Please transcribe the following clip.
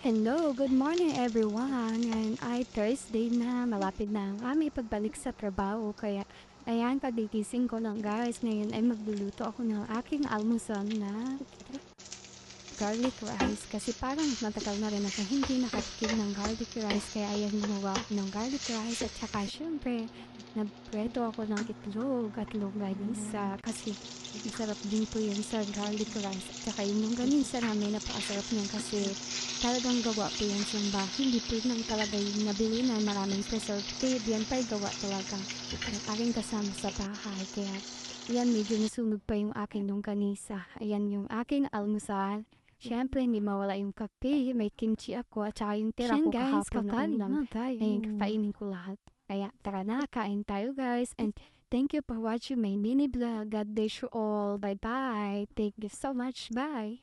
Hello, good morning everyone. Ngayon ay Thursday na, malapit na ang aming pagbalik sa trabaho. Kaya, ayan, kagigising ko lang guys. Ngayon ay magluluto ako ng aking almusal na garlic rice. Kasi parang matagal na rin ako hindi nakatikim ng garlic rice. Kaya ayan, gumawa ako ng garlic rice. At saka syempre, nagpreto ako ng itlog at longganisa. Kasi masarap din po yun sa garlic rice. At saka yung longganisa namin, napakasarap niyan kasi talagang gawa po yan sa bahay. Hindi po lang talaga yung nabili na maraming preservative. Yan pa'y gawa talaga ng aking kasama sa bahay. Kaya, yan, medyo nasunog pa yung aking longganisa. Ayan yung aking almusal. Siyempre, hindi mawala yung kape. May kimchi ako at saka yung tira ko Guys, kahapon na kakain ulam. na tayo. Ayun, kainin ko lahat. Kaya, tara na, kain tayo guys. And thank you for watching my mini vlog. God bless you all. Bye-bye. Thank you so much. Bye.